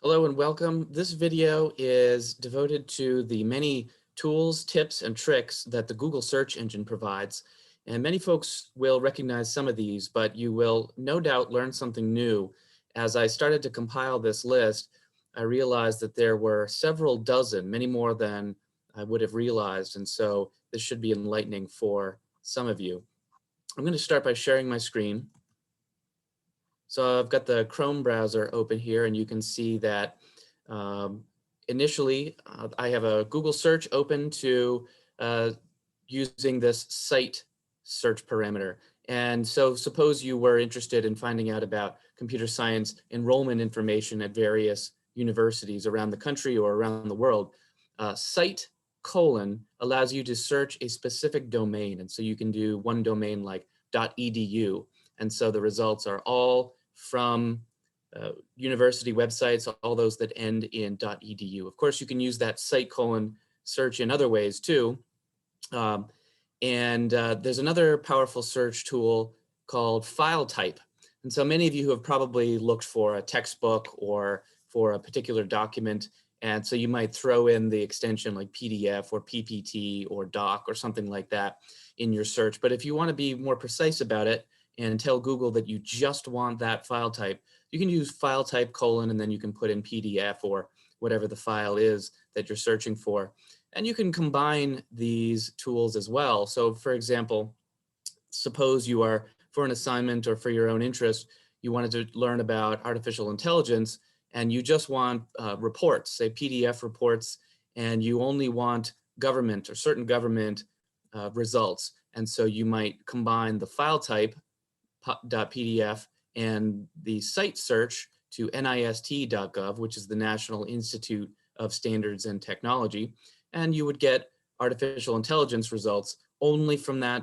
Hello and welcome. This video is devoted to the many tools, tips, and tricks that the Google search engine provides. And many folks will recognize some of these, but you will no doubt learn something new. As I started to compile this list, I realized that there were several dozen, many more than I would have realized. And so this should be enlightening for some of you. I'm going to start by sharing my screen. So I've got the Chrome browser open here, and you can see that initially I have a Google search open to using this site search parameter. And so suppose you were interested in finding out about computer science enrollment information at various universities around the country or around the world. Site colon allows you to search a specific domain. And so you can do one domain like .edu. And so the results are all from university websites, all those that end in .edu. Of course, you can use that site colon search in other ways too. There's another powerful search tool called Filetype. And so many of you have probably looked for a textbook or for a particular document. And so you might throw in the extension like PDF or PPT or doc or something like that in your search. But if you want to be more precise about it and tell Google that you just want that file type, you can use file type colon, and then you can put in PDF or whatever the file is that you're searching for. And you can combine these tools as well. So for example, suppose you are, for an assignment or for your own interest, you wanted to learn about artificial intelligence and you just want reports, say PDF reports, and you only want government or certain government results. And so you might combine the file type .pdf and the site search to nist.gov, which is the National Institute of Standards and Technology, and you would get artificial intelligence results only from that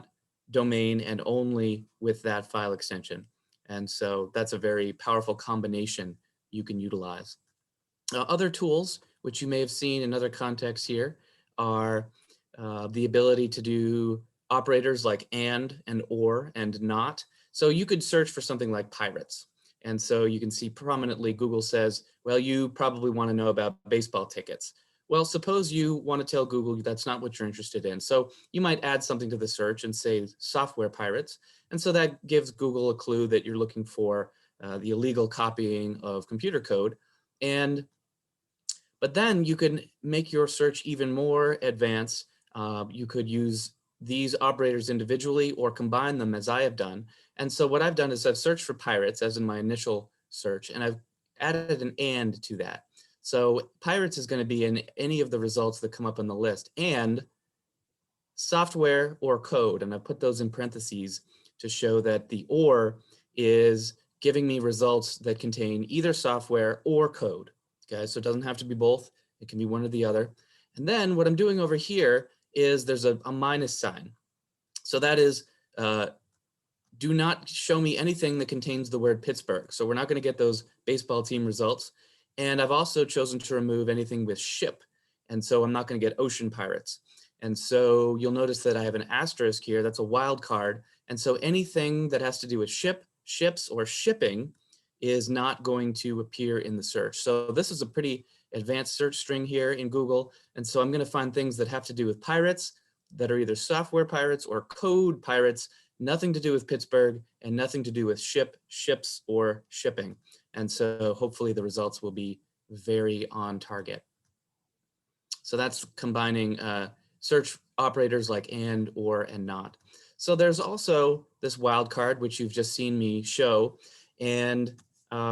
domain and only with that file extension. And so that's a very powerful combination you can utilize. Other tools, which you may have seen in other contexts here, are the ability to do operators like and or and not. So you could search for something like pirates. And so you can see prominently Google says, well, you probably want to know about baseball tickets. Well, suppose you want to tell Google that's not what you're interested in. So you might add something to the search and say software pirates. And so that gives Google a clue that you're looking for the illegal copying of computer code. But then you can make your search even more advanced. You could use these operators individually or combine them as I have done. And so what I've done is I've searched for pirates as in my initial search, and I've added an and to that. So pirates is going to be in any of the results that come up on the list, and software or code, and I put those in parentheses to show that the or is giving me results that contain either software or code. Okay, so it doesn't have to be both. It can be one or the other. And then what I'm doing over here is there's a minus sign. So that is, do not show me anything that contains the word Pittsburgh. So we're not going to get those baseball team results. And I've also chosen to remove anything with ship. And so I'm not going to get ocean pirates. And so you'll notice that I have an asterisk here. That's a wildcard. And so anything that has to do with ships, or shipping is not going to appear in the search. So this is a pretty advanced search string here in Google. And so I'm going to find things that have to do with pirates that are either software pirates or code pirates, nothing to do with Pittsburgh and nothing to do with ships, or shipping. And so hopefully the results will be very on target. So that's combining search operators like and, or, and not. So there's also this wildcard, which you've just seen me show. And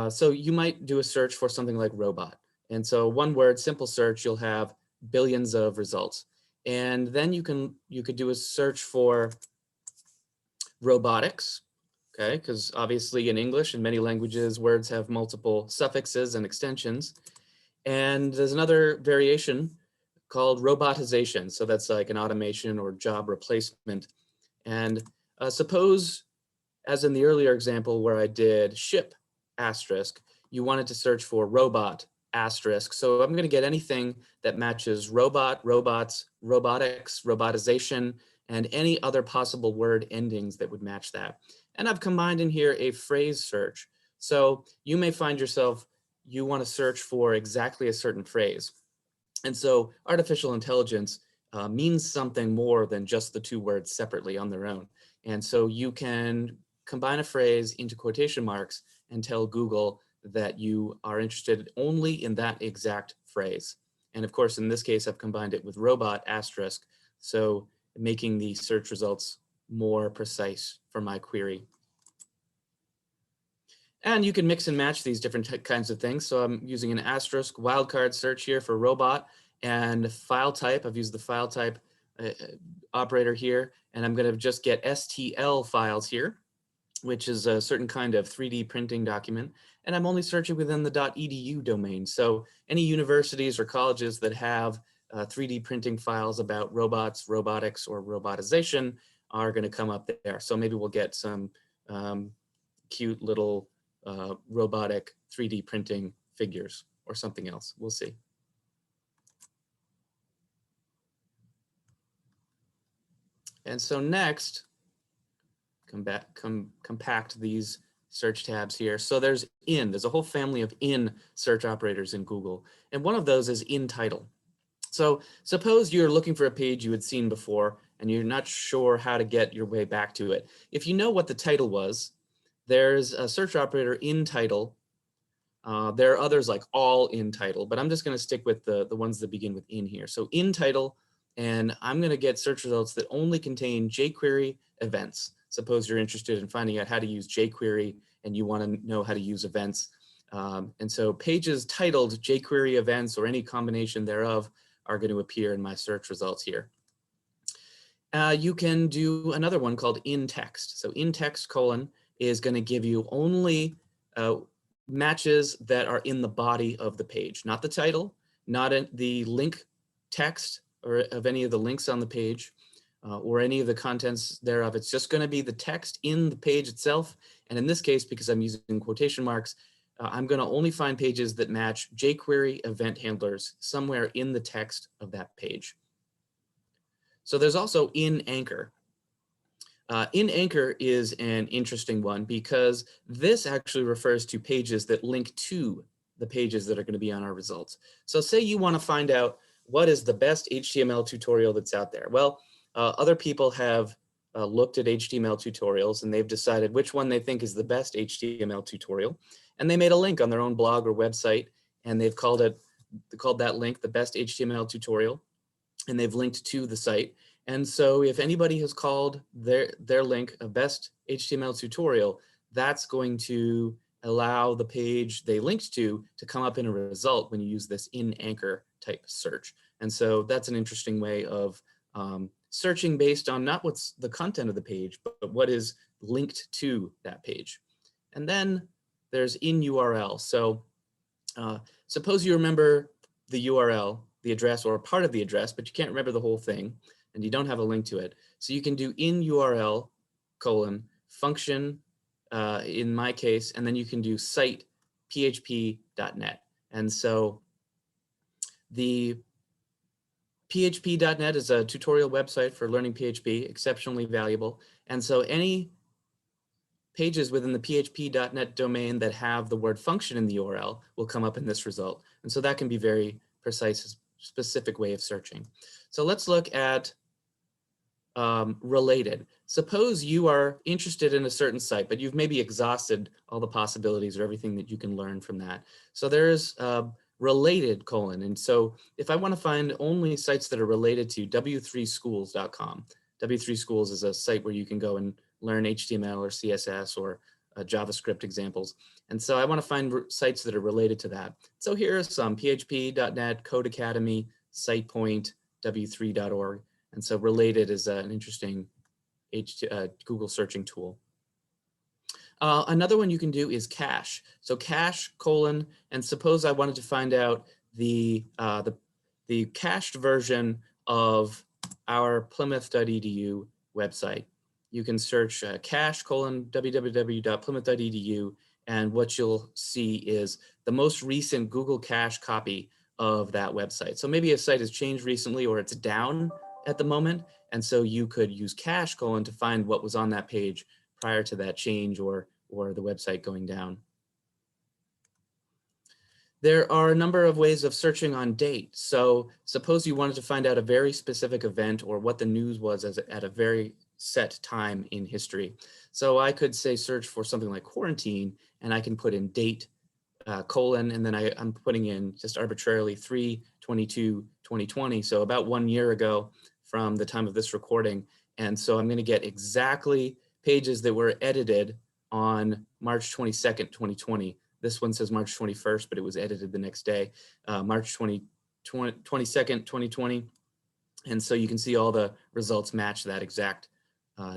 so you might do a search for something like robot. And so one word, simple search, you'll have billions of results. And then you could do a search for robotics, okay? Because obviously in English and many languages, words have multiple suffixes and extensions. And there's another variation called robotization. So that's like an automation or job replacement. And suppose, as in the earlier example where I did ship asterisk, you wanted to search for robot asterisk. So I'm going to get anything that matches robot, robots, robotics, robotization, and any other possible word endings that would match that. And I've combined in here a phrase search. So you may find yourself you want to search for exactly a certain phrase. And so artificial intelligence means something more than just the two words separately on their own. And so you can combine a phrase into quotation marks and tell Google that you are interested only in that exact phrase. And of course, in this case, I've combined it with robot asterisk, so making the search results more precise for my query. And you can mix and match these different kinds of things. So I'm using an asterisk wildcard search here for robot, and file type. I've used the file type operator here, and I'm going to just get STL files here, which is a certain kind of 3D printing document. And I'm only searching within the .edu domain. So any universities or colleges that have 3D printing files about robots, robotics, or robotization are going to come up there. So maybe we'll get some cute little robotic 3D printing figures or something else. We'll see. And so next, compact these search tabs here. So there's a whole family of in search operators in Google. And one of those is Intitle. So suppose you're looking for a page you had seen before and you're not sure how to get your way back to it. If you know what the title was, there's a search operator Intitle. There are others like all Intitle, but I'm just going to stick with the ones that begin with in here. So Intitle, and I'm going to get search results that only contain jQuery events. Suppose you're interested in finding out how to use jQuery and you want to know how to use events. And so pages titled jQuery events or any combination thereof are going to appear in my search results here. You can do another one called Intext. So Intext : is going to give you only matches that are in the body of the page, not the title, not in the link text or of any of the links on the page or any of the contents thereof. It's just going to be the text in the page itself. And in this case, because I'm using quotation marks, I'm going to only find pages that match jQuery event handlers somewhere in the text of that page. So there's also Inanchor. Inanchor is an interesting one because this actually refers to pages that link to the pages that are going to be on our results. So say you want to find out what is the best HTML tutorial that's out there. Well, other people have looked at HTML tutorials and they've decided which one they think is the best HTML tutorial. And they made a link on their own blog or website, and they've called that link the best HTML tutorial, and they've linked to the site. And so if anybody has called their link a best HTML tutorial, that's going to allow the page they linked to come up in a result when you use this Inanchor type search. And so that's an interesting way of searching based on not what's the content of the page, but what is linked to that page. And then there's Inurl. So suppose you remember the URL, the address, or a part of the address, but you can't remember the whole thing, and you don't have a link to it. So you can do Inurl : function, in my case, and then you can do site php.net. And so the php.net is a tutorial website for learning PHP, exceptionally valuable. And so any pages within the php.net domain that have the word function in the URL will come up in this result. And so that can be very precise, specific way of searching. So let's look at related. Suppose you are interested in a certain site, but you've maybe exhausted all the possibilities or everything that you can learn from that. So there's related : and so if I want to find only sites that are related to w3schools.com, W3Schools is a site where you can go and learn HTML or CSS or JavaScript examples. And so I want to find sites that are related to that. So here are some: php.net, Code Academy, SitePoint, w3.org. And so related is an interesting Google searching tool. Another one you can do is cache. So cache : and suppose I wanted to find out the cached version of our plymouth.edu website. You can search cache : www.plymouth.edu, and what you'll see is the most recent Google Cache copy of that website. So maybe a site has changed recently or it's down at the moment, and so you could use cache : to find what was on that page prior to that change or the website going down. There are a number of ways of searching on date. So suppose you wanted to find out a very specific event or what the news was at a very set time in history. So I could say search for something like quarantine, and I can put in date, colon, and then I'm putting in just arbitrarily 3/22/2020. So about 1 year ago from the time of this recording. And so I'm going to get exactly pages that were edited on March 22nd, 2020. This one says March 21st, but it was edited the next day, March 22nd, 2020. And so you can see all the results match that exact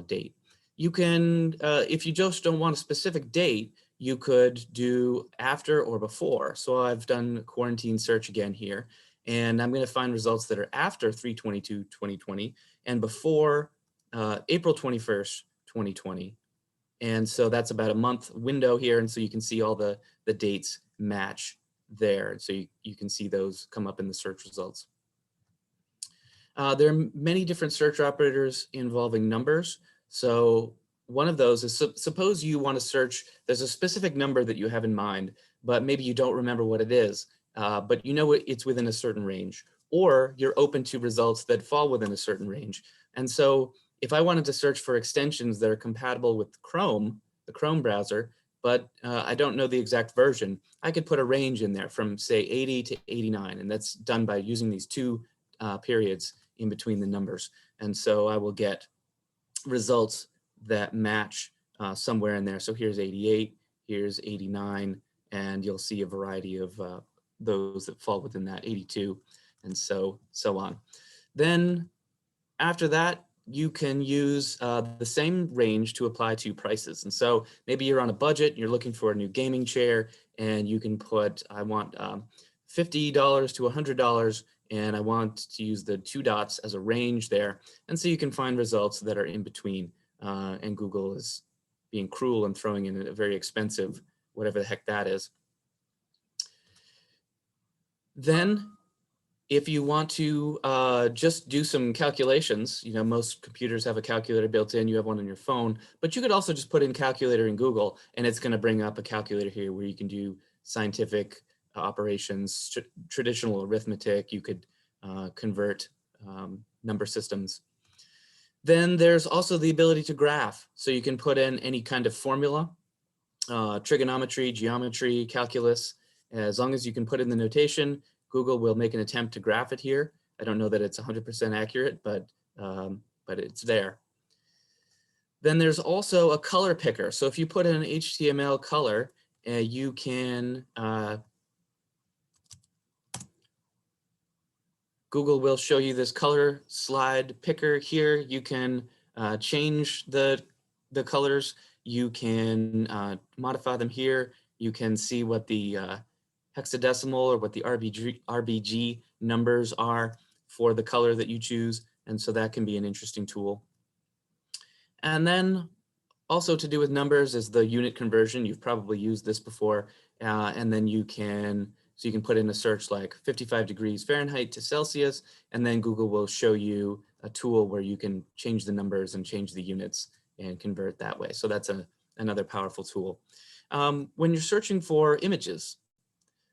date. You can, if you just don't want a specific date, you could do after or before. So I've done quarantine search again here, and I'm going to find results that are after 3/22/2020 and before April 21st, 2020. And so that's about a month window here. And so you can see all the dates match there. So you can see those come up in the search results. There are many different search operators involving numbers. So one of those is, suppose you want to search, there's a specific number that you have in mind, but maybe you don't remember what it is, but you know it's within a certain range, or you're open to results that fall within a certain range. And so if I wanted to search for extensions that are compatible with Chrome, the Chrome browser, but I don't know the exact version, I could put a range in there from say 80 to 89, and that's done by using these two periods in between the numbers. And so I will get results that match somewhere in there. So here's 88, here's 89, and you'll see a variety of those that fall within that, 82, and so on. Then after that, you can use the same range to apply to prices. And so maybe you're on a budget, you're looking for a new gaming chair, and you can put, I want $50 to $100, and I want to use the 2 dots as a range there. And so you can find results that are in between. And Google is being cruel and throwing in a very expensive, whatever the heck that is. Then if you want to just do some calculations, you know, most computers have a calculator built in, you have one on your phone, but you could also just put in calculator in Google, and it's going to bring up a calculator here where you can do scientific operations, traditional arithmetic, you could convert number systems. Then there's also the ability to graph. So you can put in any kind of formula, trigonometry, geometry, calculus. As long as you can put in the notation, Google will make an attempt to graph it here. I don't know that it's 100% accurate, but it's there. Then there's also a color picker. So if you put in an HTML color, you can, Google will show you this color slide picker here. You can change the colors. You can modify them here. You can see what the hexadecimal or what the RBG numbers are for the color that you choose. And so that can be an interesting tool. And then also to do with numbers is the unit conversion. You've probably used this before. And then you can put in a search like 55 degrees Fahrenheit to Celsius, and then Google will show you a tool where you can change the numbers and change the units and convert that way. So that's another powerful tool. When you're searching for images,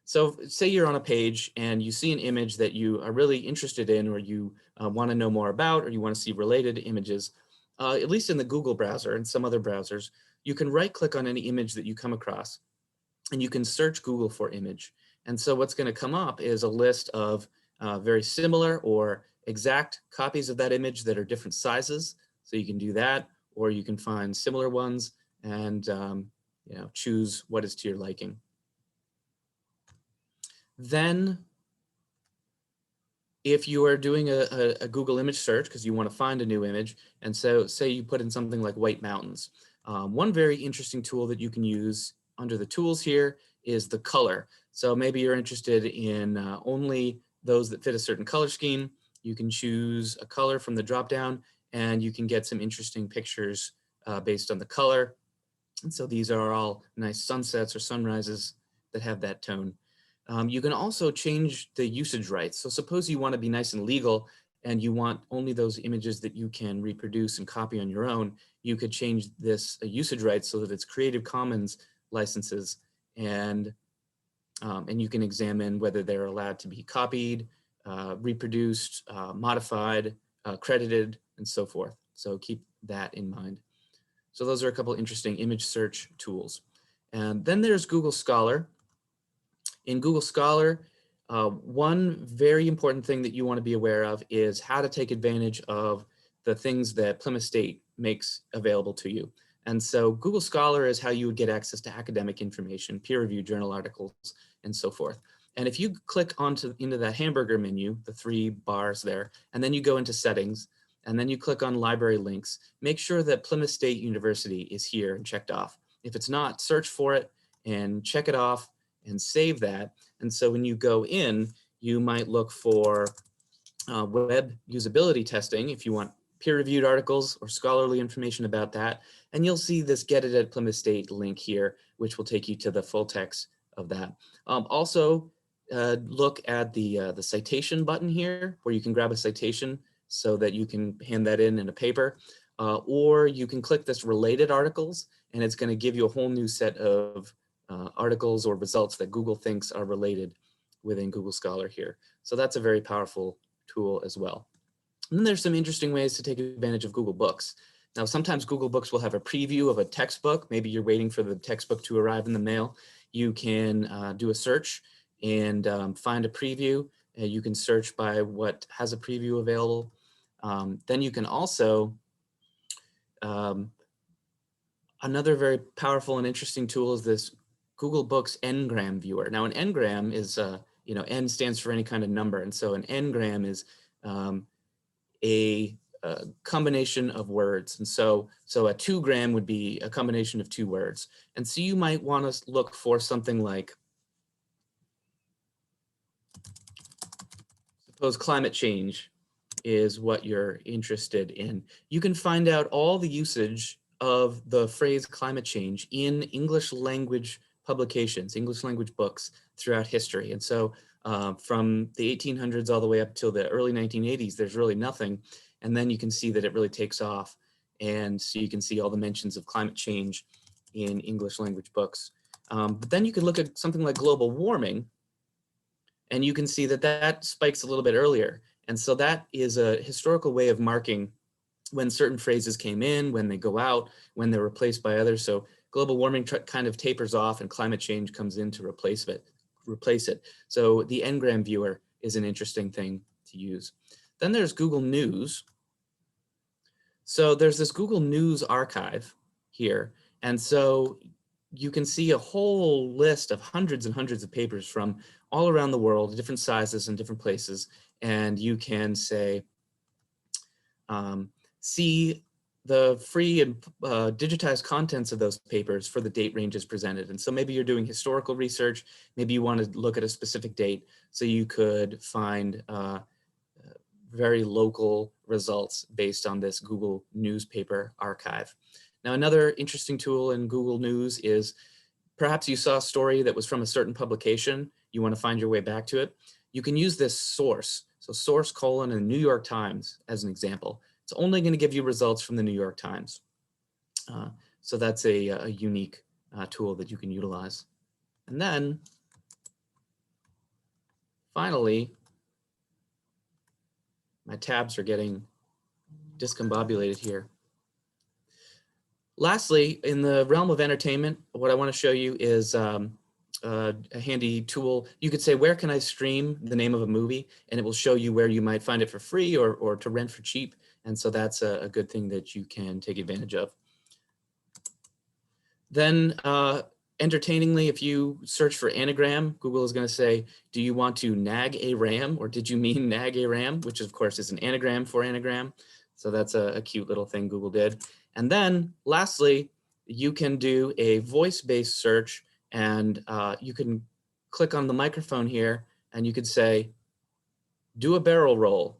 so say you're on a page and you see an image that you are really interested in, or you want to know more about, or you want to see related images, at least in the Google browser and some other browsers, you can right click on any image that you come across and you can search Google for image. And so what's going to come up is a list of very similar or exact copies of that image that are different sizes. So you can do that, or you can find similar ones and choose what is to your liking. Then if you are doing a Google image search because you want to find a new image, and so say you put in something like White Mountains, one very interesting tool that you can use under the tools here is the color. So maybe you're interested in only those that fit a certain color scheme. You can choose a color from the dropdown, and you can get some interesting pictures based on the color. And so these are all nice sunsets or sunrises that have that tone. You can also change the usage rights. So suppose you want to be nice and legal and you want only those images that you can reproduce and copy on your own. You could change this usage rights so that it's Creative Commons licenses, and and you can examine whether they're allowed to be copied, reproduced, modified, credited, and so forth. So keep that in mind. So those are a couple interesting image search tools. And then there's Google Scholar. In Google Scholar, one very important thing that you want to be aware of is how to take advantage of the things that Plymouth State makes available to you. And so Google Scholar is how you would get access to academic information, peer-reviewed journal articles, and so forth. And if you click into that hamburger menu, the 3 bars there, and then you go into settings, and then you click on library links, make sure that Plymouth State University is here and checked off. If it's not, search for it and check it off and save that. And so when you go in, you might look for web usability testing if you want peer-reviewed articles or scholarly information about that. And you'll see this Get It at Plymouth State link here, which will take you to the full text of that. Also, look at the citation button here, where you can grab a citation so that you can hand that in a paper. Or you can click this related articles, and it's going to give you a whole new set of articles or results that Google thinks are related within Google Scholar here. So that's a very powerful tool as well. And then there's some interesting ways to take advantage of Google Books. Now, sometimes Google Books will have a preview of a textbook. Maybe you're waiting for the textbook to arrive in the mail. You can do a search and find a preview. You can search by what has a preview available. Then you can also, another very powerful and interesting tool is this Google Books Ngram Viewer. Now, an Ngram is, N stands for any kind of number. And so an Ngram is a combination of words. And so a 2 gram would be a combination of 2 words. And so you might want to look for something like, suppose climate change is what you're interested in. You can find out all the usage of the phrase climate change in English language publications, English language books throughout history. And so from the 1800s all the way up till the early 1980s, there's really nothing. And then you can see that it really takes off. And so you can see all the mentions of climate change in English language books. But then you can look at something like global warming, and you can see that that spikes a little bit earlier. And so that is a historical way of marking when certain phrases came in, when they go out, when they're replaced by others. So global warming kind of tapers off and climate change comes in to replace it. So the Ngram Viewer is an interesting thing to use. Then there's Google News. So there's this Google News archive here. And so you can see a whole list of hundreds and hundreds of papers from all around the world, different sizes and different places. And you can say, see the free and digitized contents of those papers for the date ranges presented. And so maybe you're doing historical research, maybe you want to look at a specific date, so you could find very local results based on this Google newspaper archive. Now, another interesting tool in Google News is perhaps you saw a story that was from a certain publication, you want to find your way back to it. You can use this source, so source : and the New York Times as an example. It's only going to give you results from the New York Times. So that's a unique tool that you can utilize. And then finally, my tabs are getting discombobulated here. Lastly, in the realm of entertainment, what I want to show you is a handy tool. You could say, where can I stream the name of a movie? And it will show you where you might find it for free or to rent for cheap. And so that's a good thing that you can take advantage of. Then entertainingly, if you search for anagram, Google is going to say, do you want to nag a ram, or did you mean nag a ram? Which of course is an anagram for anagram. So that's a cute little thing Google did. And then lastly, you can do a voice-based search, and you can click on the microphone here and you could say, do a barrel roll.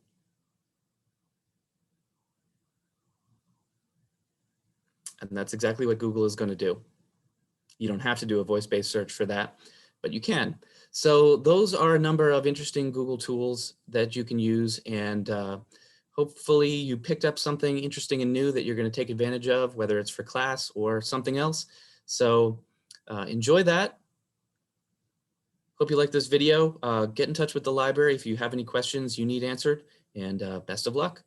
And that's exactly what Google is going to do. You don't have to do a voice-based search for that, but you can. So those are a number of interesting Google tools that you can use, and hopefully you picked up something interesting and new that you're going to take advantage of, whether it's for class or something else. So enjoy that. Hope you like this video. Get in touch with the library if you have any questions you need answered, and best of luck.